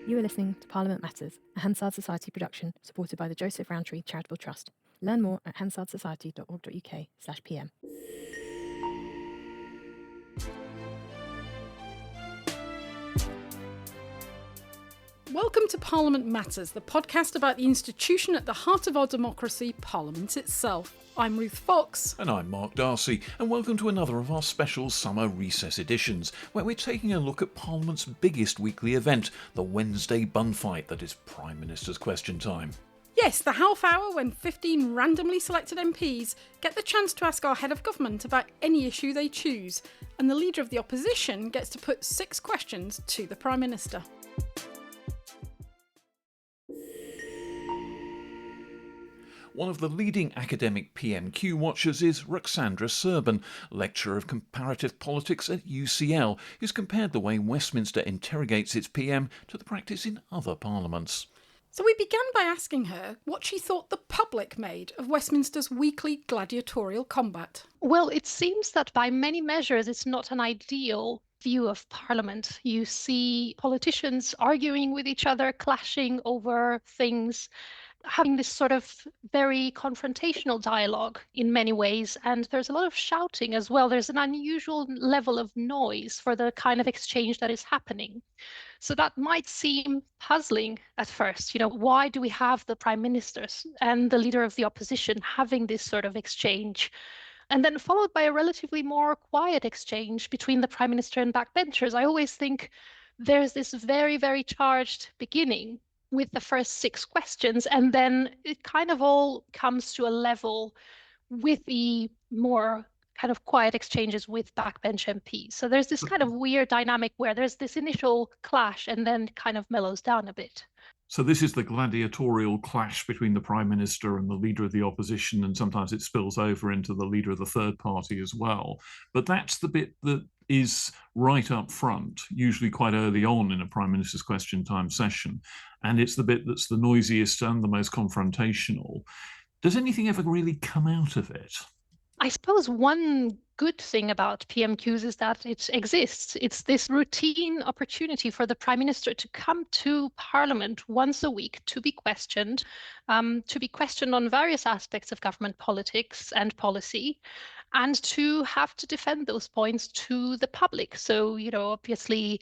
You are listening to Parliament Matters, a Hansard Society production supported by the Joseph Rowntree Charitable Trust. Learn more at hansardsociety.org.uk/pm. Welcome to Parliament Matters, the podcast about the institution at the heart of our democracy, Parliament itself. I'm Ruth Fox. And I'm Mark Darcy, and welcome to another of our special summer recess editions, where we're taking a look at Parliament's biggest weekly event, the Wednesday bun fight that is Prime Minister's Question Time. Yes, the half hour when 15 randomly selected MPs get the chance to ask our head of government about any issue they choose, and the leader of the opposition gets to put 6 questions to the Prime Minister. One of the leading academic PMQ watchers is Ruxandra Serban, lecturer of comparative politics at UCL, who's compared the way Westminster interrogates its PM to the practice in other parliaments. So we began by asking her what she thought the public made of Westminster's weekly gladiatorial combat. Well, it seems that by many measures it's not an ideal view of Parliament. You see politicians arguing with each other, clashing over things, having this sort of very confrontational dialogue in many ways. And there's a lot of shouting as well. There's an unusual level of noise for the kind of exchange that is happening. So that might seem puzzling at first. Why do we have the Prime Minister and the leader of the opposition having this sort of exchange? And then followed by a relatively more quiet exchange between the Prime Minister and backbenchers. I always think there's this very, very charged beginning with the first 6 questions, and then it kind of all comes to a level with the more kind of quiet exchanges with backbench MPs. So there's this kind of weird dynamic where there's this initial clash and then kind of mellows down a bit. So this is the gladiatorial clash between the Prime Minister and the leader of the opposition, and sometimes it spills over into the leader of the third party as well. But that's the bit that is right up front, usually quite early on in a Prime Minister's Question Time session. And it's the bit that's the noisiest and the most confrontational. Does anything ever really come out of it? I suppose one good thing about PMQs is that it exists. It's this routine opportunity for the Prime Minister to come to Parliament once a week to be questioned on various aspects of government politics and policy, and to have to defend those points to the public. So, obviously,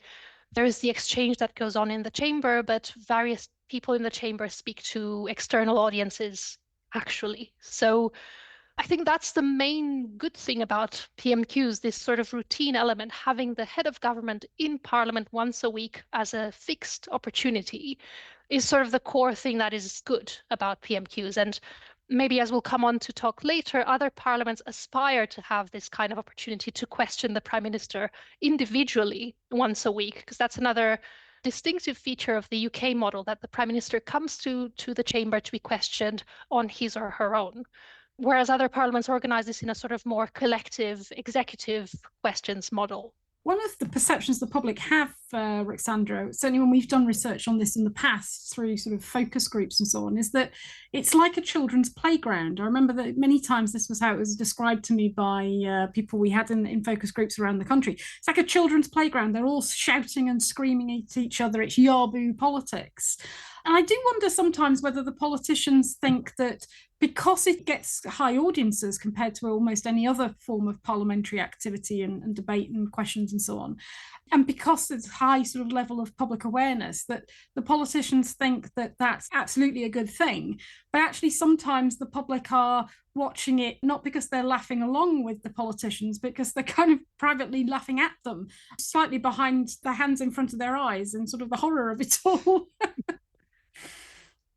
there is the exchange that goes on in the chamber, but various people in the chamber speak to external audiences, actually. So I think that's the main good thing about PMQs, this sort of routine element, having the head of government in Parliament once a week as a fixed opportunity is sort of the core thing that is good about PMQs. And maybe, as we'll come on to talk later, other parliaments aspire to have this kind of opportunity to question the Prime Minister individually once a week, because that's another distinctive feature of the UK model, that the Prime Minister comes to the chamber to be questioned on his or her own. Whereas other parliaments organise this in a sort of more collective executive questions model. One of the perceptions the public have, Ruxandra, certainly when we've done research on this in the past through sort of focus groups and so on, is that it's like a children's playground. I remember that many times this was how it was described to me by people we had in focus groups around the country. It's like a children's playground. They're all shouting and screaming at each other. It's yah-boo politics. And I do wonder sometimes whether the politicians think that because it gets high audiences compared to almost any other form of parliamentary activity and debate and questions and so on, and because there's high sort of level of public awareness, that the politicians think that that's absolutely a good thing. But actually sometimes the public are watching it not because they're laughing along with the politicians, because they're kind of privately laughing at them, slightly behind their hands in front of their eyes, and sort of the horror of it all.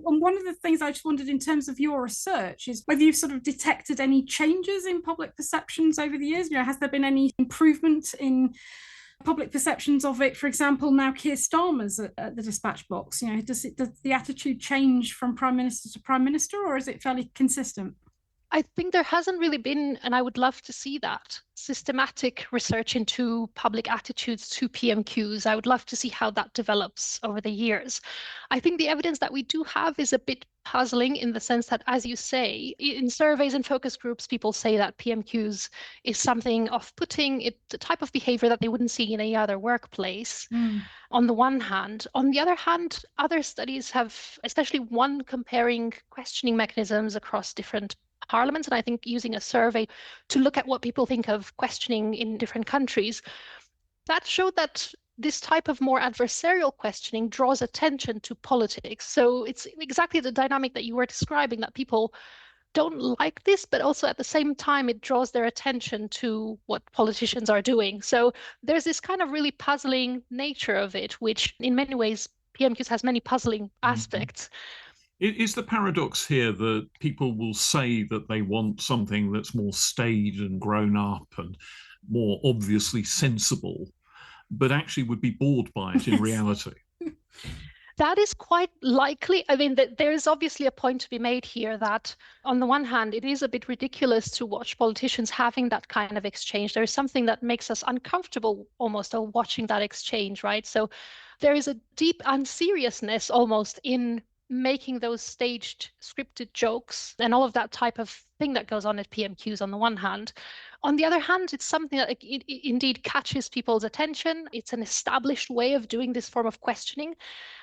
And one of the things I just wondered in terms of your research is whether you've sort of detected any changes in public perceptions over the years. Has there been any improvement in public perceptions of it? For example, now Keir Starmer's at the dispatch box. Does the attitude change from Prime Minister to Prime Minister, or is it fairly consistent? I think there hasn't really been, and I would love to see that, systematic research into public attitudes to PMQs. I would love to see how that develops over the years. I think the evidence that we do have is a bit puzzling in the sense that, as you say, in surveys and focus groups, people say that PMQs is something off-putting, it's the type of behavior that they wouldn't see in any other workplace. On the one hand. On the other hand, other studies have, especially one comparing questioning mechanisms across different parliaments, and I think using a survey to look at what people think of questioning in different countries, that showed that this type of more adversarial questioning draws attention to politics. So it's exactly the dynamic that you were describing, that people don't like this, but also at the same time, it draws their attention to what politicians are doing. So there's this kind of really puzzling nature of it, which in many ways, PMQs has many puzzling aspects. Is the paradox here that people will say that they want something that's more staid and grown up and more obviously sensible, but actually would be bored by it in reality? That is quite likely. I mean, there is obviously a point to be made here that, on the one hand, it is a bit ridiculous to watch politicians having that kind of exchange. There is something that makes us uncomfortable almost of watching that exchange, right? So there is a deep unseriousness almost in making those staged scripted jokes and all of that type of thing that goes on at PMQs on the one hand. On the other hand, it's something that it indeed catches people's attention. It's an established way of doing this form of questioning.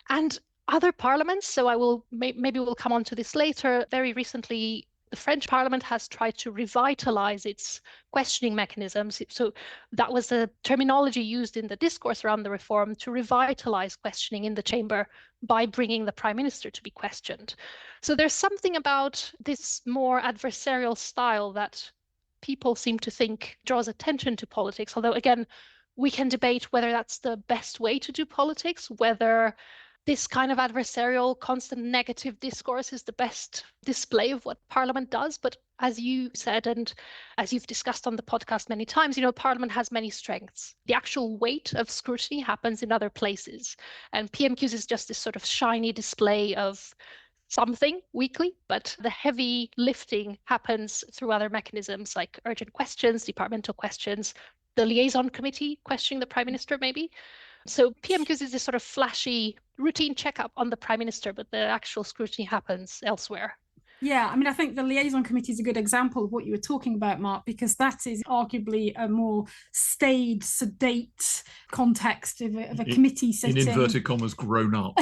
And other parliaments, so I will maybe we'll come on to this later. Very recently, the French Parliament has tried to revitalize its questioning mechanisms. So that was the terminology used in the discourse around the reform, to revitalize questioning in the chamber by bringing the Prime Minister to be questioned. So there's something about this more adversarial style that people seem to think draws attention to politics. Although, again, we can debate whether that's the best way to do politics, whether this kind of adversarial, constant negative discourse is the best display of what Parliament does. But as you said, and as you've discussed on the podcast many times, Parliament has many strengths. The actual weight of scrutiny happens in other places. And PMQs is just this sort of shiny display of something weekly, but the heavy lifting happens through other mechanisms like urgent questions, departmental questions, the liaison committee questioning the Prime Minister, maybe. So PMQs is this sort of flashy routine checkup on the Prime Minister, but the actual scrutiny happens elsewhere. Yeah, I mean, I think the liaison committee is a good example of what you were talking about, Mark, because that is arguably a more staid, sedate context of a committee sitting. In inverted commas, grown up.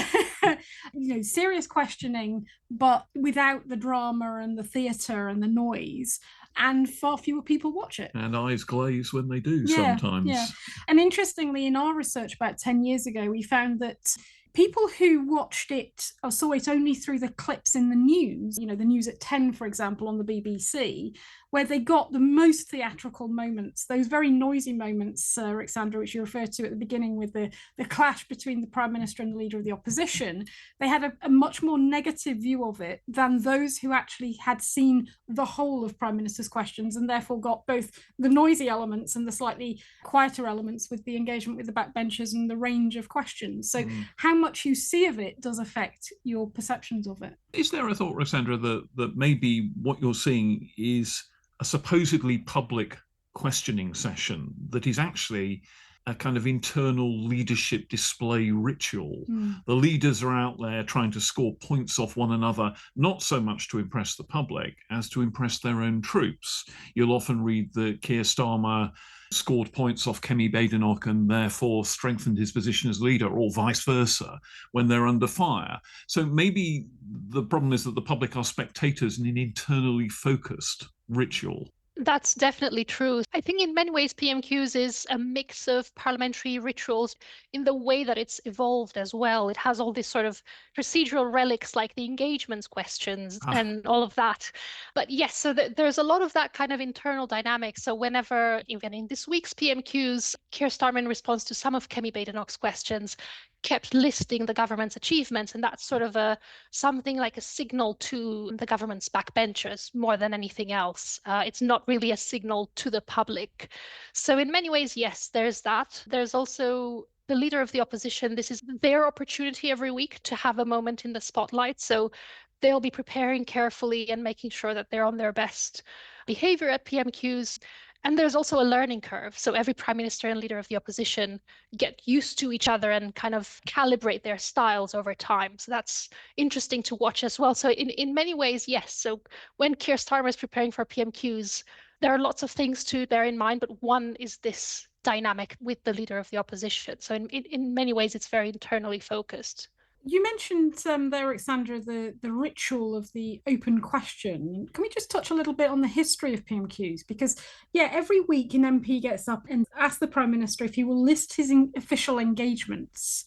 Serious questioning, but without the drama and the theatre and the noise. And far fewer people watch it. And eyes glaze when they do sometimes. Yeah. And interestingly, in our research about 10 years ago, we found that people who watched it or saw it only through the clips in the news, the news at 10, for example, on the BBC, where they got the most theatrical moments, those very noisy moments, Alexandra, which you referred to at the beginning with the clash between the Prime Minister and the Leader of the Opposition, they had a much more negative view of it than those who actually had seen the whole of Prime Minister's questions and therefore got both the noisy elements and the slightly quieter elements with the engagement with the backbenchers and the range of questions. So how much you see of it does affect your perceptions of it. Is there a thought, Alexandra, that maybe what you're seeing is a supposedly public questioning session that is actually a kind of internal leadership display ritual? The leaders are out there trying to score points off one another, not so much to impress the public as to impress their own troops. You'll often read that Keir Starmer scored points off Kemi Badenoch and therefore strengthened his position as leader, or vice versa, when they're under fire. So maybe the problem is that the public are spectators in an internally focused ritual. That's definitely true. I think in many ways PMQs is a mix of parliamentary rituals in the way that it's evolved as well. It has all these sort of procedural relics like the engagements questions and all of that. But yes, so there's a lot of that kind of internal dynamic. So whenever, even in this week's PMQs, Keir Starmer, in response to some of Kemi Badenoch's questions, kept listing the government's achievements, and that's sort of something like a signal to the government's backbenchers more than anything else. It's not really a signal to the public. So in many ways, yes, there's that. There's also the Leader of the Opposition. This is their opportunity every week to have a moment in the spotlight. So they'll be preparing carefully and making sure that they're on their best behavior at PMQs. And there's also a learning curve. So every prime minister and leader of the opposition get used to each other and kind of calibrate their styles over time. So that's interesting to watch as well. So in many ways, yes. So when Keir Starmer is preparing for PMQs, there are lots of things to bear in mind, but one is this dynamic with the leader of the opposition. So in many ways, it's very internally focused. You mentioned there, Alexandra, the ritual of the open question. Can we just touch a little bit on the history of PMQs? Because, yeah, every week an MP gets up and asks the Prime Minister if he will list his official engagements.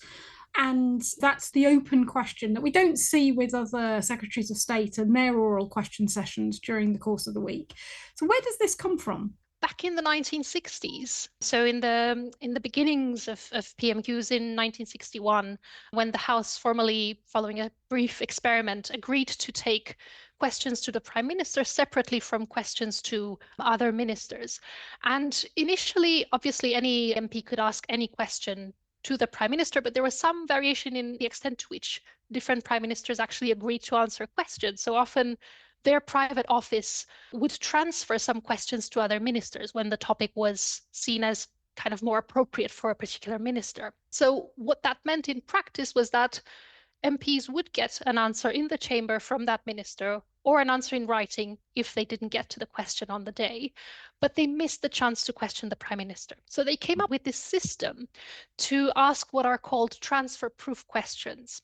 And that's the open question that we don't see with other secretaries of state and their oral question sessions during the course of the week. So where does this come from? Back in the 1960s, so in the beginnings of PMQs in 1961, when the House, formally following a brief experiment, agreed to take questions to the Prime Minister separately from questions to other ministers. And initially, obviously, any MP could ask any question to the Prime Minister, but there was some variation in the extent to which different Prime Ministers actually agreed to answer questions. So often their private office would transfer some questions to other ministers when the topic was seen as kind of more appropriate for a particular minister. So what that meant in practice was that MPs would get an answer in the chamber from that minister or an answer in writing if they didn't get to the question on the day, but they missed the chance to question the Prime Minister. So they came up with this system to ask what are called transfer-proof questions.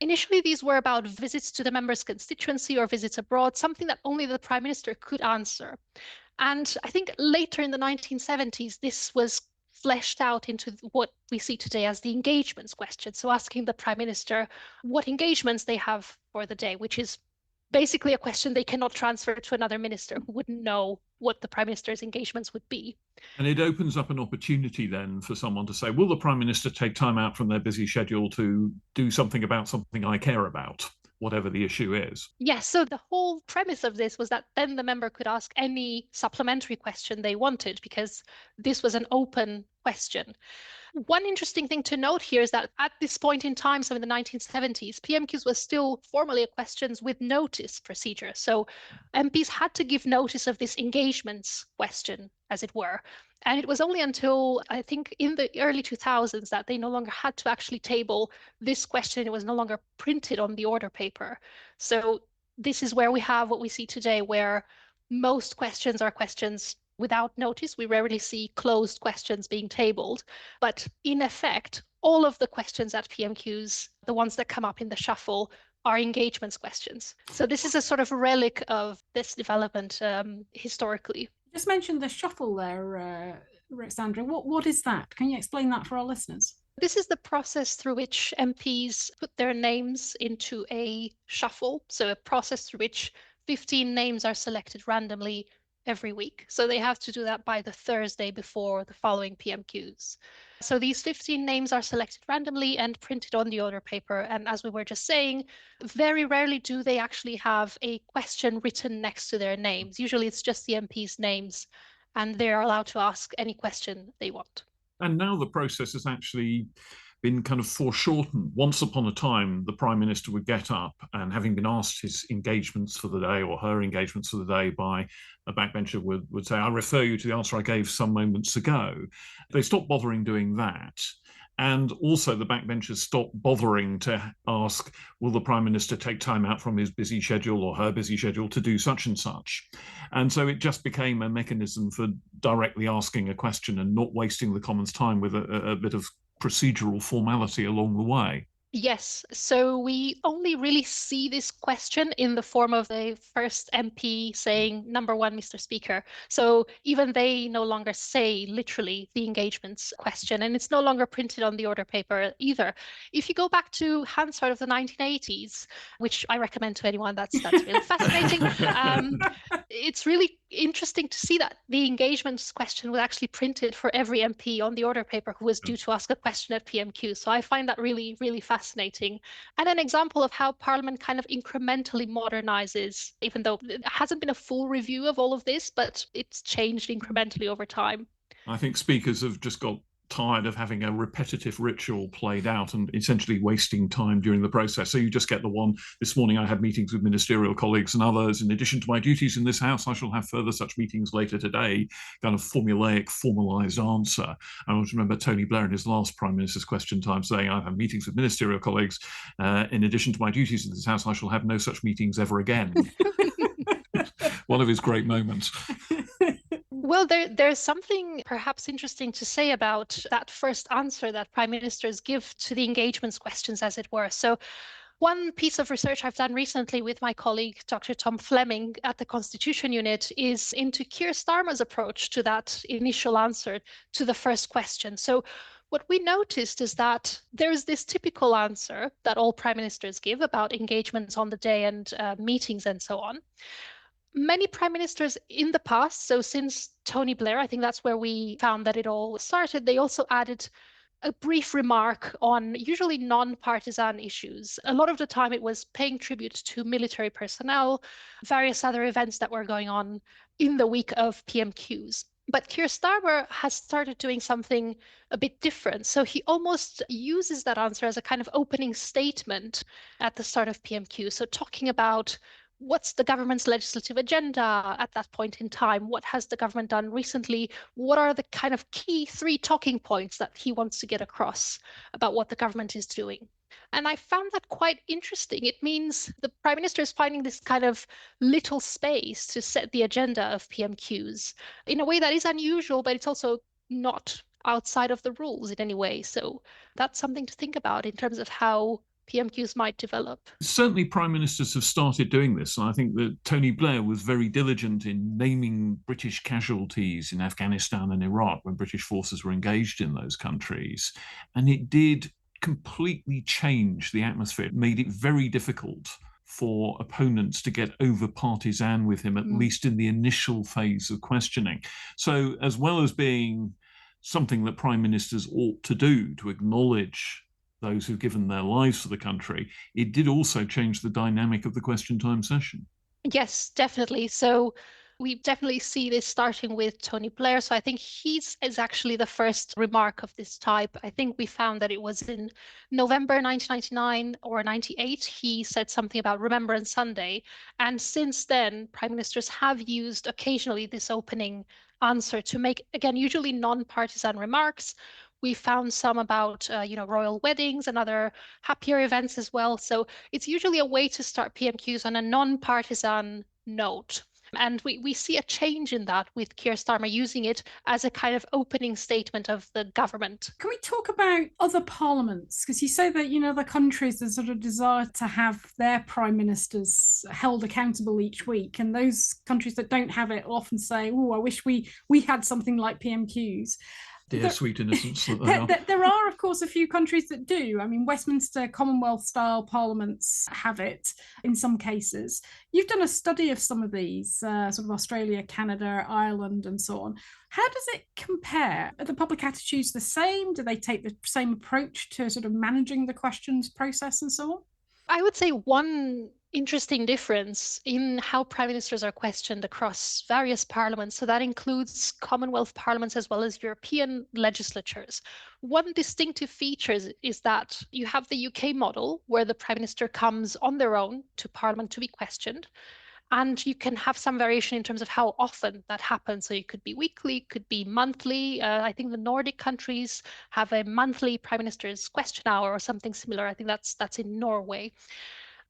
Initially, these were about visits to the member's constituency or visits abroad, something that only the Prime Minister could answer. And I think later in the 1970s, this was fleshed out into what we see today as the engagements question. So asking the Prime Minister what engagements they have for the day, which is basically a question they cannot transfer to another minister who wouldn't know what the Prime Minister's engagements would be. And it opens up an opportunity then for someone to say, will the Prime Minister take time out from their busy schedule to do something about something I care about, whatever the issue is? Yes, so the whole premise of this was that then the member could ask any supplementary question they wanted because this was an open question. One interesting thing to note here is that at this point in time, so in the 1970s, PMQs was still formally a questions with notice procedure. So MPs had to give notice of this engagements question, as it were. And it was only until, I think, in the early 2000s that they no longer had to actually table this question. It was no longer printed on the order paper. So this is where we have what we see today, where most questions are questions without notice. We rarely see closed questions being tabled. But in effect, all of the questions at PMQs, the ones that come up in the shuffle, are engagements questions. So this is a sort of relic of this development historically. You just mentioned the shuffle there, Alexandra. What is that? Can you explain that for our listeners? This is the process through which MPs put their names into a shuffle. So a process through which 15 names are selected randomly every week. So they have to do that by the Thursday before the following PMQs. So these 15 names are selected randomly and printed on the order paper. And as we were just saying, very rarely do they actually have a question written next to their names. Usually it's just the MP's names, and they're allowed to ask any question they want. And now the process has actually been kind of foreshortened. Once upon a time, the Prime Minister would get up and, having been asked his engagements for the day or her engagements for the day by a backbencher, would say, I refer you to the answer I gave some moments ago. They stopped bothering doing that. And also the backbenchers stopped bothering to ask, will the Prime Minister take time out from his busy schedule or her busy schedule to do such and such? And so it just became a mechanism for directly asking a question and not wasting the Commons' time with a bit of procedural formality along the way. Yes, so we only really see this question in the form of the first MP saying, number one, Mr. Speaker. So even they no longer say literally the engagements question, and it's no longer printed on the order paper either. If you go back to Hansard of the 1980s, which I recommend to anyone, that's really fascinating. It's really interesting to see that the engagements question was actually printed for every MP on the order paper who was due to ask a question at PMQ. So I find that really, really fascinating. And an example of how Parliament kind of incrementally modernizes, even though it hasn't been a full review of all of this, but it's changed incrementally over time. I think speakers have just got tired of having a repetitive ritual played out and essentially wasting time during the process. So you just get the one, this morning I had meetings with ministerial colleagues and others. In addition to my duties in this House, I shall have further such meetings later today, kind of formulaic, formalised answer. I always remember Tony Blair in his last Prime Minister's Question Time saying, I have meetings with ministerial colleagues. In addition to my duties in this House, I shall have no such meetings ever again. One of his great moments. Well, there's something perhaps interesting to say about that first answer that prime ministers give to the engagements questions, as it were. So one piece of research I've done recently with my colleague, Dr. Tom Fleming at the Constitution Unit, is into Keir Starmer's approach to that initial answer to the first question. So what we noticed is that there is this typical answer that all prime ministers give about engagements on the day and meetings and so on. Many prime ministers in the past, so since Tony Blair, I think that's where we found that it all started, they also added a brief remark on usually non-partisan issues. A lot of the time it was paying tribute to military personnel, various other events that were going on in the week of PMQs. But Keir Starmer has started doing something a bit different. So he almost uses that answer as a kind of opening statement at the start of PMQ. So talking about what's the government's legislative agenda at that point in time? What has the government done recently? What are the kind of key 3 talking points that he wants to get across about what the government is doing? And I found that quite interesting. It means the Prime Minister is finding this kind of little space to set the agenda of PMQs in a way that is unusual, but it's also not outside of the rules in any way. So that's something to think about in terms of how PMQs might develop. Certainly prime ministers have started doing this. And I think that Tony Blair was very diligent in naming British casualties in Afghanistan and Iraq when British forces were engaged in those countries. And it did completely change the atmosphere. It made it very difficult for opponents to get over partisan with him, at least in the initial phase of questioning. So as well as being something that prime ministers ought to do, to acknowledge those who've given their lives for the country, it did also change the dynamic of the question time session. Yes, definitely. So we definitely see this starting with Tony Blair. So I think he's is actually the first remark of this type. I think we found that it was in November 1999 or 98. He said something about Remembrance Sunday. And since then, prime ministers have used occasionally this opening answer to make, again, usually non-partisan remarks. We found some about, royal weddings and other happier events as well. So it's usually a way to start PMQs on a non-partisan note. And we see a change in that with Keir Starmer using it as a kind of opening statement of the government. Can we talk about other parliaments? Because you say that, the countries that sort of desire to have their prime ministers held accountable each week. And those countries that don't have it often say, oh, I wish we had something like PMQs. Dear sweet innocents. There are, of course, a few countries that do. I mean, Westminster Commonwealth-style parliaments have it in some cases. You've done a study of some of these, sort of Australia, Canada, Ireland, and so on. How does it compare? Are the public attitudes the same? Do they take the same approach to sort of managing the questions process and so on? I would say one interesting difference in how prime ministers are questioned across various parliaments. So that includes Commonwealth parliaments as well as European legislatures. One distinctive feature is that you have the UK model where the prime minister comes on their own to parliament to be questioned. And you can have some variation in terms of how often that happens. So it could be weekly, it could be monthly. I think the Nordic countries have a monthly prime minister's question hour or something similar. I think that's in Norway.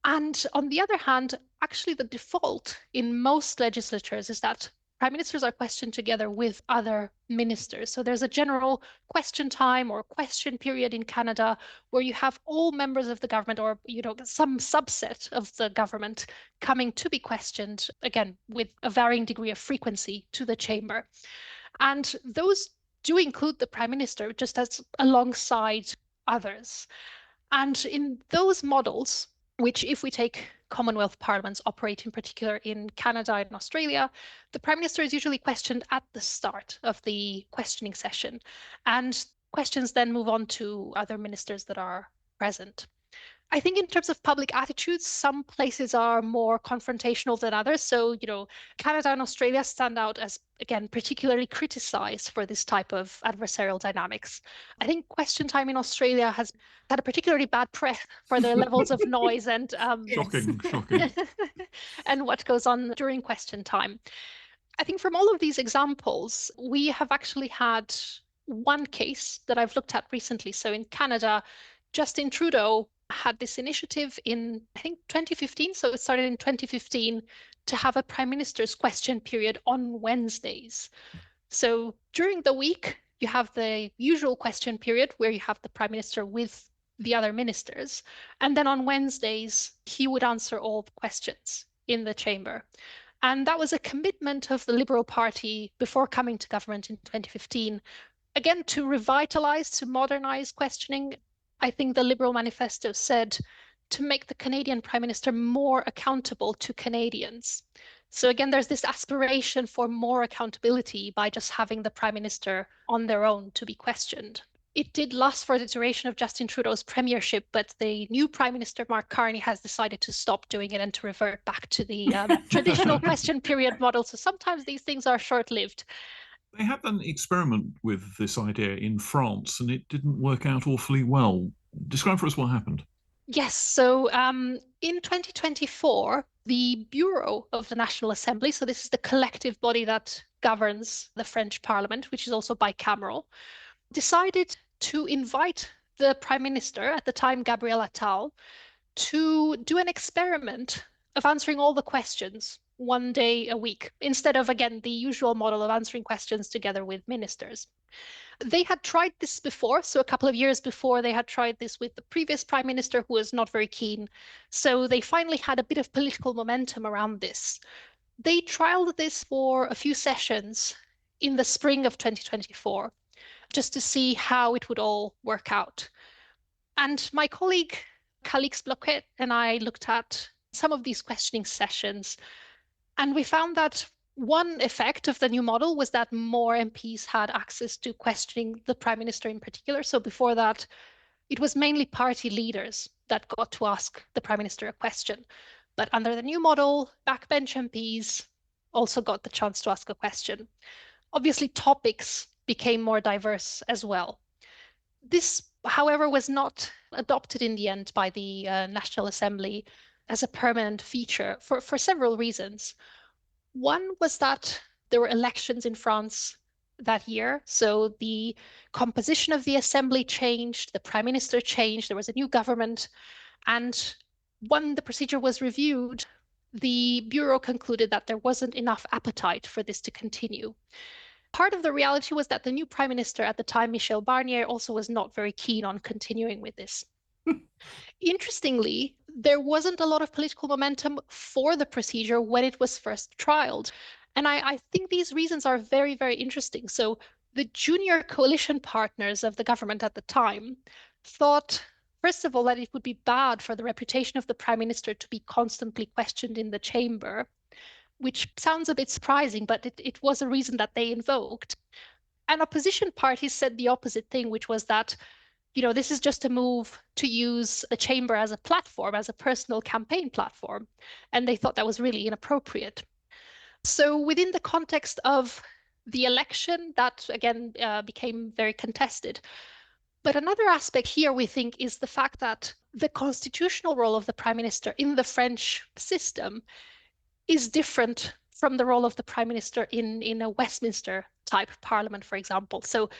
And on the other hand, actually the default in most legislatures is that prime ministers are questioned together with other ministers. So there's a general question time or question period in Canada where you have all members of the government or, some subset of the government coming to be questioned, again, with a varying degree of frequency to the chamber. And those do include the prime minister just as alongside others. And in those models, which if we take Commonwealth parliaments operate in particular in Canada and Australia, the prime minister is usually questioned at the start of the questioning session. And questions then move on to other ministers that are present. I think in terms of public attitudes, some places are more confrontational than others. So, Canada and Australia stand out as, again, particularly criticized for this type of adversarial dynamics. I think question time in Australia has had a particularly bad press for their levels of noise and Shocking. and what goes on during question time. I think from all of these examples, we have actually had one case that I've looked at recently. So in Canada, Justin Trudeau had this initiative in, I think, 2015. So it started in 2015 to have a prime minister's question period on Wednesdays. So during the week, you have the usual question period where you have the prime minister with the other ministers. And then on Wednesdays, he would answer all the questions in the chamber. And that was a commitment of the Liberal Party before coming to government in 2015, again, to revitalize, to modernize questioning. I think the Liberal Manifesto said to make the Canadian Prime Minister more accountable to Canadians. So again, there's this aspiration for more accountability by just having the Prime Minister on their own to be questioned. It did last for the duration of Justin Trudeau's premiership, but the new Prime Minister, Mark Carney, has decided to stop doing it and to revert back to the traditional question period model. So sometimes these things are short-lived. They had an experiment with this idea in France, and it didn't work out awfully well. Describe for us what happened. Yes, so in 2024, the Bureau of the National Assembly, so this is the collective body that governs the French Parliament, which is also bicameral, decided to invite the Prime Minister, at the time Gabriel Attal, to do an experiment of answering all the questions one day a week, instead of, again, the usual model of answering questions together with ministers. They had tried this before. So a couple of years before, they had tried this with the previous prime minister, who was not very keen. So they finally had a bit of political momentum around this. They trialed this for a few sessions in the spring of 2024, just to see how it would all work out. And my colleague, Calix Bloquet, and I looked at some of these questioning sessions, and we found that one effect of the new model was that more MPs had access to questioning the Prime Minister in particular. So before that, it was mainly party leaders that got to ask the Prime Minister a question. But under the new model, backbench MPs also got the chance to ask a question. Obviously, topics became more diverse as well. This, however, was not adopted in the end by the National Assembly as a permanent feature for several reasons. One was that there were elections in France that year. So the composition of the assembly changed, the prime minister changed, there was a new government. And when the procedure was reviewed, the Bureau concluded that there wasn't enough appetite for this to continue. Part of the reality was that the new prime minister at the time, Michel Barnier, also was not very keen on continuing with this. Interestingly, there wasn't a lot of political momentum for the procedure when it was first trialed. And I think these reasons are very, very interesting. So the junior coalition partners of the government at the time thought, first of all, that it would be bad for the reputation of the prime minister to be constantly questioned in the chamber, which sounds a bit surprising, but it was a reason that they invoked. And opposition parties said the opposite thing, which was that this is just a move to use the chamber as a platform, as a personal campaign platform. And they thought that was really inappropriate. So within the context of the election, that again became very contested. But another aspect here, we think, is the fact that the constitutional role of the prime minister in the French system is different from the role of the prime minister in a Westminster type parliament, for example. So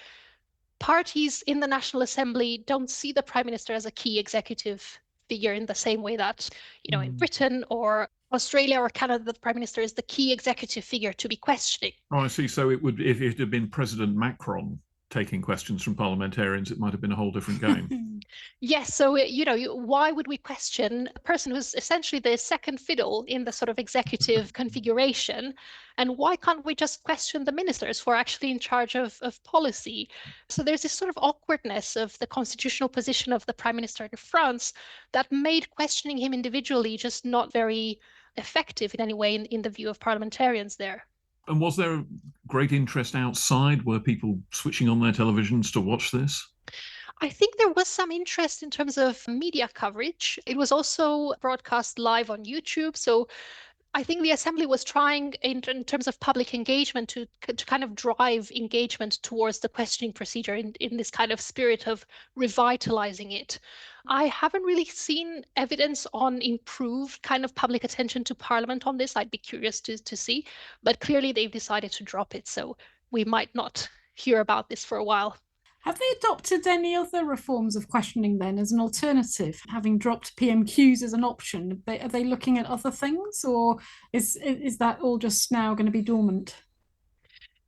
parties in the National Assembly don't see the prime minister as a key executive figure in the same way that, in Britain or Australia or Canada, the prime minister is the key executive figure to be questioning. Oh, I see. So it would, if it had been President Macron taking questions from parliamentarians, it might have been a whole different game. Yes. So, why would we question a person who's essentially the second fiddle in the sort of executive configuration? And why can't we just question the ministers who are actually in charge of policy? So there's this sort of awkwardness of the constitutional position of the prime minister in France that made questioning him individually just not very effective in any way in the view of parliamentarians there. And was there great interest outside? Were people switching on their televisions to watch this? I think there was some interest in terms of media coverage. It was also broadcast live on YouTube. So I think the assembly was trying in terms of public engagement to kind of drive engagement towards the questioning procedure in this kind of spirit of revitalizing it. I haven't really seen evidence on improved kind of public attention to Parliament on this. I'd be curious to see, but clearly they've decided to drop it. So we might not hear about this for a while. Have they adopted any other reforms of questioning then as an alternative, having dropped PMQs as an option? Are they looking at other things, or is that all just now going to be dormant?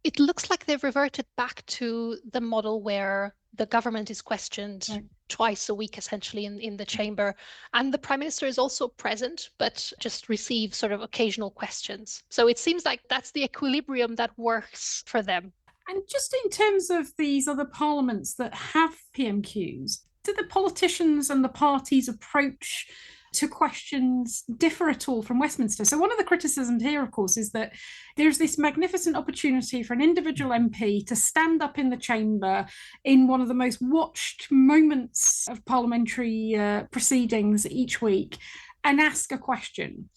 It looks like they've reverted back to the model where the government is questioned twice a week, essentially, in the chamber. And the Prime Minister is also present, but just receives sort of occasional questions. So it seems like that's the equilibrium that works for them. And just in terms of these other parliaments that have PMQs, do the politicians and the parties' approach to questions differ at all from Westminster? So one of the criticisms here, of course, is that there's this magnificent opportunity for an individual MP to stand up in the chamber in one of the most watched moments of parliamentary proceedings each week and ask a question.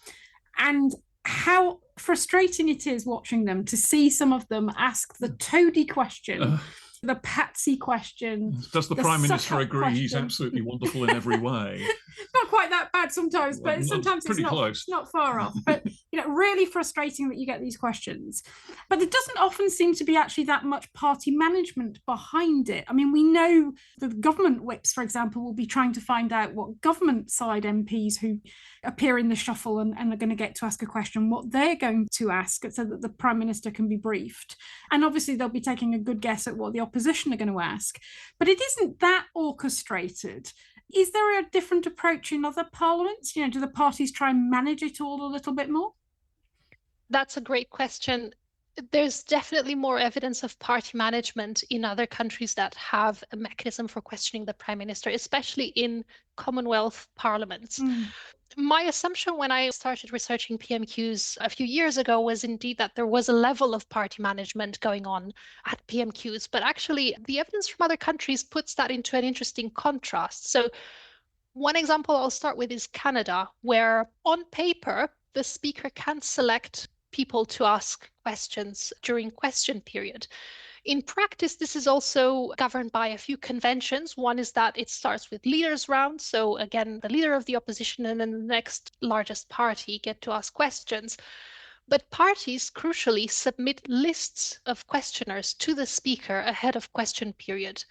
And how frustrating it is watching them to see some of them ask the toady question, the patsy question. Does the Prime Minister agree question? He's absolutely wonderful in every way? Not quite that bad sometimes, but sometimes it's not far off. But really frustrating that you get these questions. But there doesn't often seem to be actually that much party management behind it. I mean, we know the government whips, for example, will be trying to find out what government side MPs who appear in the shuffle and are going to get to ask a question, what they're going to ask, so that the Prime Minister can be briefed. And obviously they'll be taking a good guess at what the opposition are going to ask. But it isn't that orchestrated. Is there a different approach in other parliaments? Do the parties try and manage it all a little bit more? That's a great question. There's definitely more evidence of party management in other countries that have a mechanism for questioning the Prime Minister, especially in Commonwealth parliaments. My assumption when I started researching PMQs a few years ago was indeed that there was a level of party management going on at PMQs, but actually the evidence from other countries puts that into an interesting contrast. So one example I'll start with is Canada, where on paper, the speaker can select people to ask questions during question period. In practice, this is also governed by a few conventions. One is that it starts with leaders round. So again, the leader of the opposition and then the next largest party get to ask questions. But parties, crucially, submit lists of questioners to the speaker ahead of question period.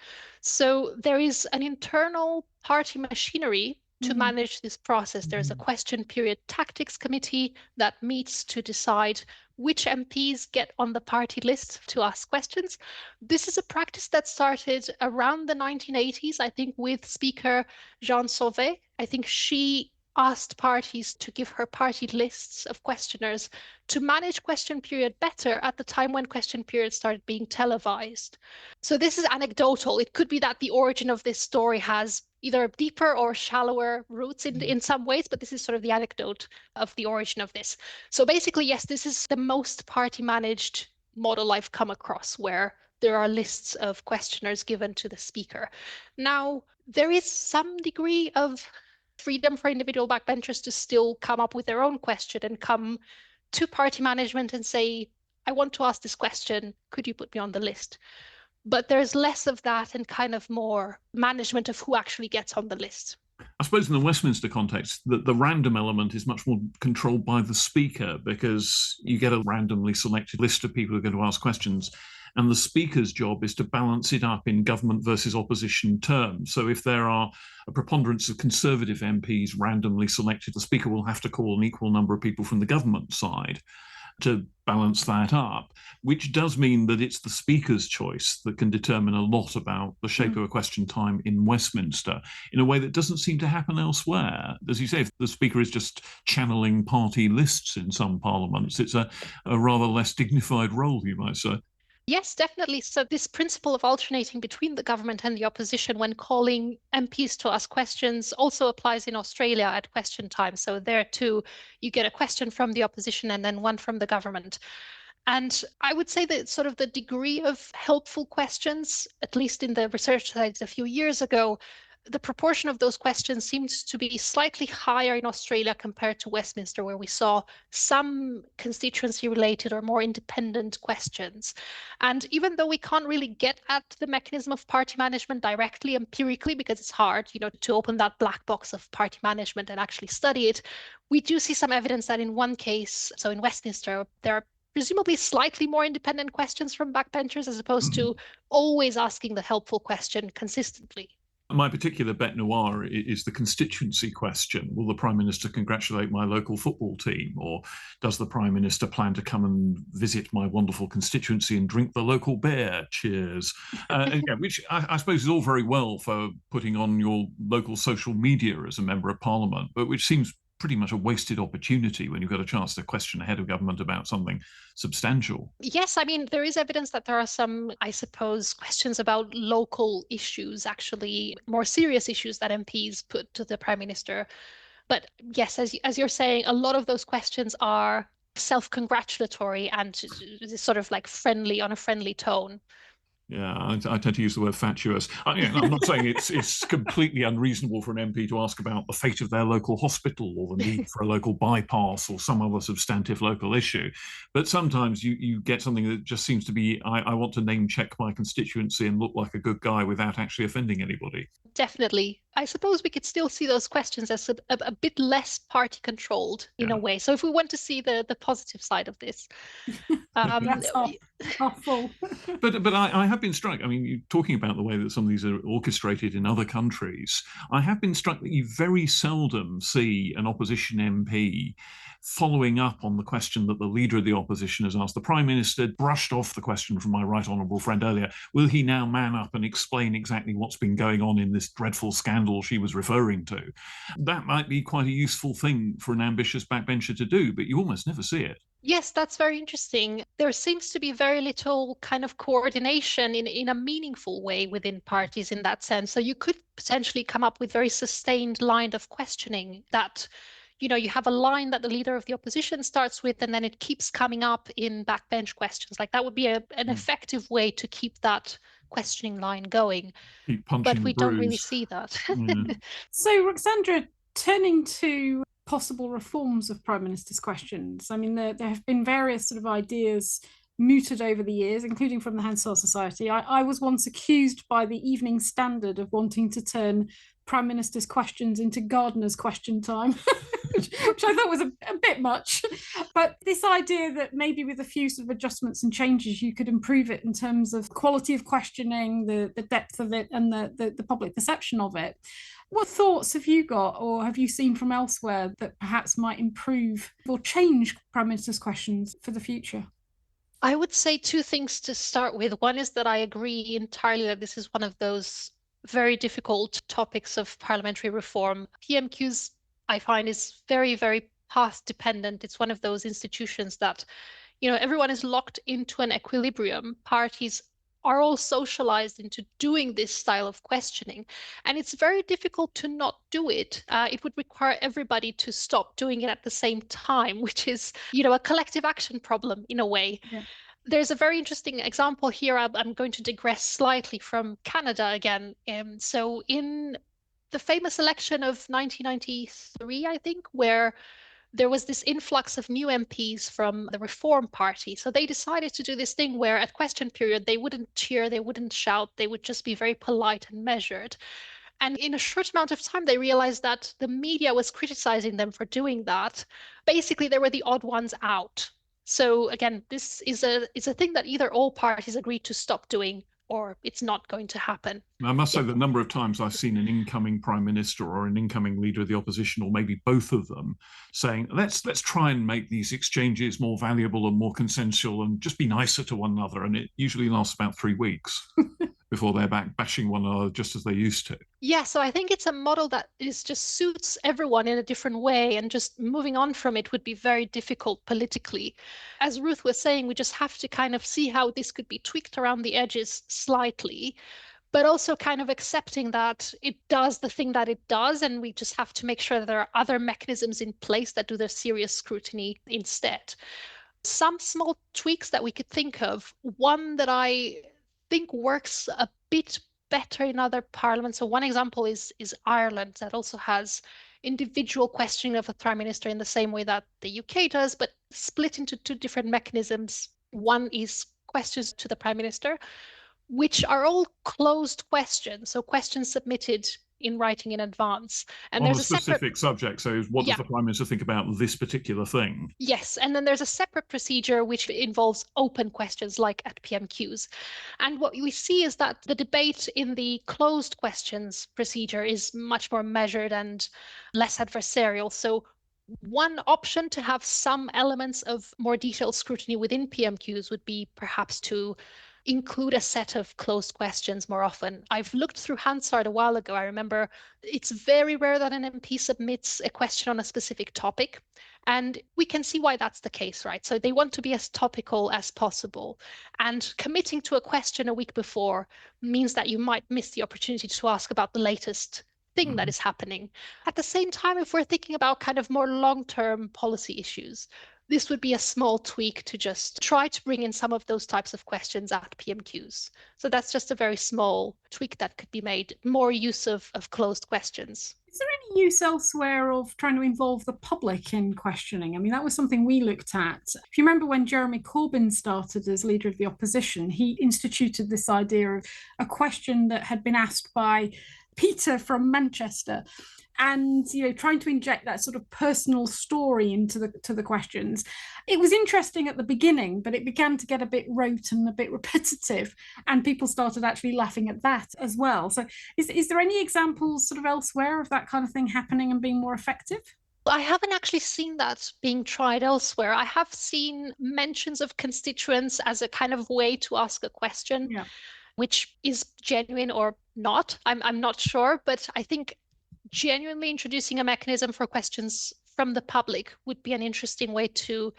So there is an internal party machinery to manage this process. There's a question period tactics committee that meets to decide which MPs get on the party list to ask questions. This is a practice that started around the 1980s, I think, with Speaker Jean Sauvé. I think she asked parties to give her party lists of questioners to manage question period better at the time when question period started being televised. So this is anecdotal. It could be that the origin of this story has either deeper or shallower roots in some ways, but this is sort of the anecdote of the origin of this. So basically, yes, this is the most party managed model I've come across, where there are lists of questioners given to the speaker. Now, there is some degree of freedom for individual backbenchers to still come up with their own question and come to party management and say, I want to ask this question, could you put me on the list? But there's less of that and kind of more management of who actually gets on the list. I suppose in the Westminster context, the random element is much more controlled by the speaker, because you get a randomly selected list of people who are going to ask questions. And the speaker's job is to balance it up in government versus opposition terms. So if there are a preponderance of Conservative MPs randomly selected, the speaker will have to call an equal number of people from the government side to balance that up, which does mean that it's the speaker's choice that can determine a lot about the shape of a question time in Westminster in a way that doesn't seem to happen elsewhere. As you say, if the speaker is just channeling party lists in some parliaments, it's a rather less dignified role, you might say. Yes, definitely. So this principle of alternating between the government and the opposition when calling MPs to ask questions also applies in Australia at question time. So there too, you get a question from the opposition and then one from the government. And I would say that sort of the degree of helpful questions, at least in the research that I did a few years ago, the proportion of those questions seems to be slightly higher in Australia compared to Westminster, where we saw some constituency related or more independent questions. And even though we can't really get at the mechanism of party management directly empirically, because it's hard, to open that black box of party management and actually study it, we do see some evidence that in one case, so in Westminster, there are presumably slightly more independent questions from backbenchers as opposed to always asking the helpful question consistently. My particular bête noire is the constituency question. Will the Prime Minister congratulate my local football team? Or does the Prime Minister plan to come and visit my wonderful constituency and drink the local beer? Cheers. Which I suppose is all very well for putting on your local social media as a Member of Parliament, but which seems pretty much a wasted opportunity when you've got a chance to question a head of government about something substantial. Yes, I mean, there is evidence that there are some, I suppose, questions about local issues, actually more serious issues that MPs put to the Prime Minister. But yes, as you're saying, a lot of those questions are self-congratulatory and sort of like friendly, on a friendly tone. Yeah, I tend to use the word fatuous. I'm not saying it's completely unreasonable for an MP to ask about the fate of their local hospital or the need for a local bypass or some other substantive local issue. But sometimes you get something that just seems to be, I want to name check my constituency and look like a good guy without actually offending anybody. Definitely. I suppose we could still see those questions as a bit less party controlled in a way. So if we want to see the positive side of this. That's awful. But I have been struck, I mean, you're talking about the way that some of these are orchestrated in other countries. I have been struck that you very seldom see an opposition MP following up on the question that the leader of the opposition has asked. The Prime Minister brushed off the question from my right honourable friend earlier. Will he now man up and explain exactly what's been going on in this dreadful scandal she was referring to? That might be quite a useful thing for an ambitious backbencher to do, but you almost never see it. Yes, that's very interesting. There seems to be very little kind of coordination in a meaningful way within parties in that sense. So you could potentially come up with very sustained line of questioning that, you have a line that the leader of the opposition starts with, and then it keeps coming up in backbench questions. Like that would be an effective way to keep that questioning line going. Keep punching but we don't really see that. So, Roxandra, turning to possible reforms of Prime Minister's questions. I mean, there have been various sort of ideas mooted over the years, including from the Hansard Society. I was once accused by the Evening Standard of wanting to turn Prime Minister's questions into gardener's question time, which I thought was a bit much. But this idea that maybe with a few sort of adjustments and changes, you could improve it in terms of quality of questioning, the depth of it, and the public perception of it. What thoughts have you got, or have you seen from elsewhere that perhaps might improve or change Prime Minister's questions for the future? I would say two things to start with. One is that I agree entirely that this is one of those very difficult topics of parliamentary reform. PMQs, I find, is very, very path dependent. It's one of those institutions that, everyone is locked into an equilibrium. Parties are all socialized into doing this style of questioning. And it's very difficult to not do it. It would require everybody to stop doing it at the same time, which is, a collective action problem in a way. Yeah. There's a very interesting example here. I'm going to digress slightly from Canada again. So in the famous election of 1993, I think, where there was this influx of new MPs from the Reform Party. So they decided to do this thing where at question period, they wouldn't cheer, they wouldn't shout, they would just be very polite and measured. And in a short amount of time, they realized that the media was criticizing them for doing that. Basically, they were the odd ones out. So again, this is a thing that either all parties agreed to stop doing or it's not going to happen. I must say the number of times I've seen an incoming Prime Minister or an incoming leader of the opposition, or maybe both of them, saying, let's try and make these exchanges more valuable and more consensual and just be nicer to one another. And it usually lasts about 3 weeks before they're back bashing one another just as they used to. Yeah, so I think it's a model that just suits everyone in a different way, and just moving on from it would be very difficult politically. As Ruth was saying, we just have to kind of see how this could be tweaked around the edges slightly, but also kind of accepting that it does the thing that it does, and we just have to make sure that there are other mechanisms in place that do the serious scrutiny instead. Some small tweaks that we could think of. One that I think works a bit better in other parliaments. So one example is Ireland, that also has individual questioning of the Prime Minister in the same way that the UK does, but split into two different mechanisms. One is questions to the Prime Minister, which are all closed questions, so questions submitted in writing in advance. And On there's a a separate, specific subject. So what does yeah, the Prime Minister think about this particular thing? yes, and then there's a separate procedure which involves open questions like at PMQs. And what we see is that the debate in the closed questions procedure is much more measured and less adversarial. So one option to have some elements of more detailed scrutiny within PMQs would be perhaps to include a set of closed questions more often. I've looked through Hansard a while ago. I remember it's very rare that an MP submits a question on a specific topic. And we can see why that's the case, right? So they want to be as topical as possible. And committing to a question a week before means that you might miss the opportunity to ask about the latest thing that is happening. At the same time, if we're thinking about kind of more long-term policy issues, this would be a small tweak to just try to bring in some of those types of questions at PMQs. So that's just a very small tweak that could be made, more use of closed questions. Is there any use elsewhere of trying to involve the public in questioning? I mean, that was something we looked at. If you remember when Jeremy Corbyn started as leader of the opposition, he instituted this idea of a question that had been asked by Peter from Manchester, and trying to inject that sort of personal story into the questions. It was interesting at the beginning, but it began to get a bit rote and a bit repetitive, and people started actually laughing at that as well. So is there any examples sort of elsewhere of that kind of thing happening and being more effective? I haven't actually seen that being tried elsewhere. I have seen mentions of constituents as a kind of way to ask a question, Yeah. which is genuine or not. I'm not sure, but I think genuinely introducing a mechanism for questions from the public would be an interesting way to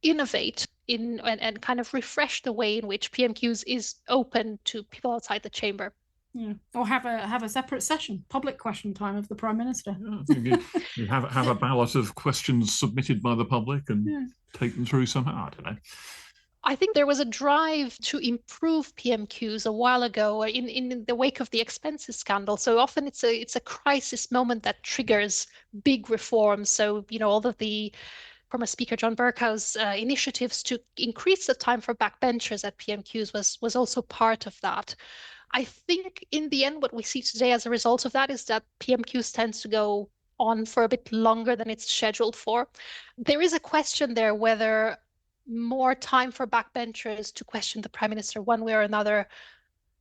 innovate in and kind of refresh the way in which PMQs is open to people outside the chamber. Yeah. Or have a separate session, public question time of the Prime Minister. You have a ballot of questions submitted by the public and take them through somehow. I don't know. I think there was a drive to improve PMQs a while ago in the wake of the expenses scandal. So often it's a crisis moment that triggers big reforms. So, all of the former Speaker John Bercow's initiatives to increase the time for backbenchers at PMQs was also part of that. I think in the end, what we see today as a result of that is that PMQs tends to go on for a bit longer than it's scheduled for. There is a question there whether more time for backbenchers to question the Prime Minister one way or another,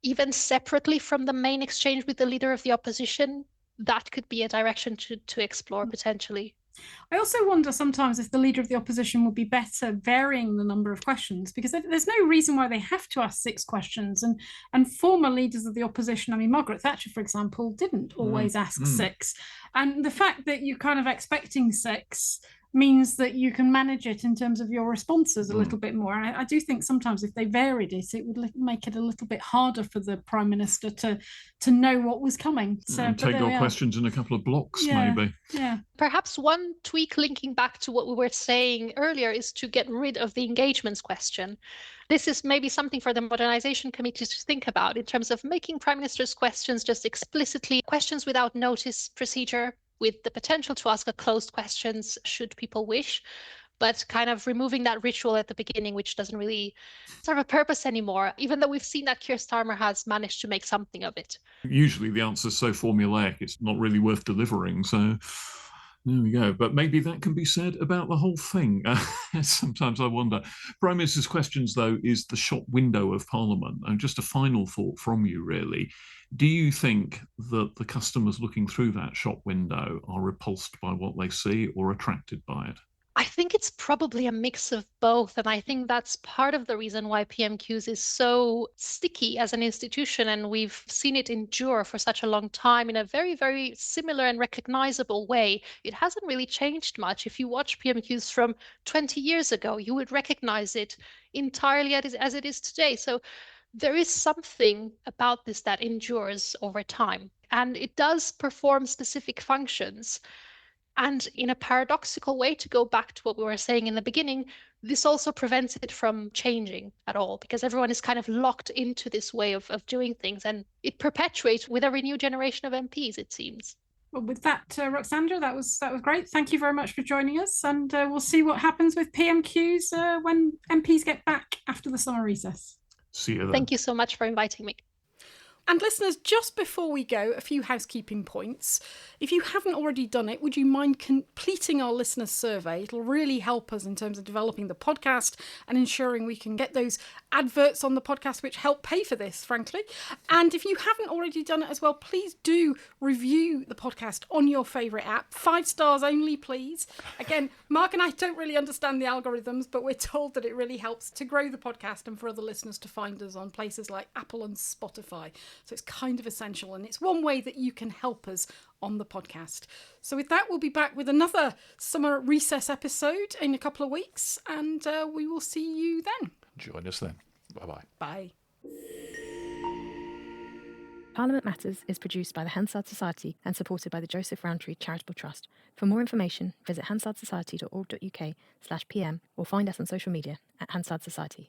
even separately from the main exchange with the leader of the opposition, that could be a direction to explore potentially. I also wonder sometimes if the leader of the opposition would be better varying the number of questions, because there's no reason why they have to ask 6 questions. And former leaders of the opposition, I mean, Margaret Thatcher, for example, didn't always ask 6. And the fact that you're kind of expecting 6 means that you can manage it in terms of your responses a little bit more. And I do think sometimes if they varied it, it would make it a little bit harder for the Prime Minister to know what was coming. So take your questions in a couple of blocks, maybe. Yeah. Perhaps one tweak linking back to what we were saying earlier is to get rid of the engagements question. This is maybe something for the Modernisation Committee to think about in terms of making Prime Minister's questions just explicitly questions without notice procedure, with the potential to ask a closed questions should people wish, but kind of removing that ritual at the beginning, which doesn't really serve a purpose anymore, even though we've seen that Keir Starmer has managed to make something of it. Usually the answer is so formulaic, it's not really worth delivering. So there we go. But maybe that can be said about the whole thing. Sometimes I wonder. Prime Minister's questions, though, is the shop window of Parliament. And just a final thought from you, really. Do you think that the customers looking through that shop window are repulsed by what they see or attracted by it? I think it's probably a mix of both. And I think that's part of the reason why PMQs is so sticky as an institution. And we've seen it endure for such a long time in a very, very similar and recognizable way. It hasn't really changed much. If you watch PMQs from 20 years ago, you would recognize it entirely as it is today. So there is something about this that endures over time. And it does perform specific functions. And in a paradoxical way, to go back to what we were saying in the beginning, this also prevents it from changing at all, because everyone is kind of locked into this way of doing things, and it perpetuates with every new generation of MPs, it seems. Well, with that, Roxandra, that was great. Thank you very much for joining us, and we'll see what happens with PMQs when MPs get back after the summer recess. See you then. Thank you so much for inviting me. And listeners, just before we go, a few housekeeping points. If you haven't already done it, would you mind completing our listeners' survey? It'll really help us in terms of developing the podcast and ensuring we can get those adverts on the podcast which help pay for this, frankly. And if you haven't already done it as well, please do review the podcast on your favourite app. 5 stars only, please. Again, Mark and I don't really understand the algorithms, but we're told that it really helps to grow the podcast and for other listeners to find us on places like Apple and Spotify. So it's kind of essential, and it's one way that you can help us on the podcast. So with that, we'll be back with another summer recess episode in a couple of weeks, and we will see you then. Join us then. Bye-bye. Bye. Parliament Matters is produced by the Hansard Society and supported by the Joseph Rowntree Charitable Trust. For more information, visit hansardsociety.org.uk/pm or find us on social media at Hansard Society.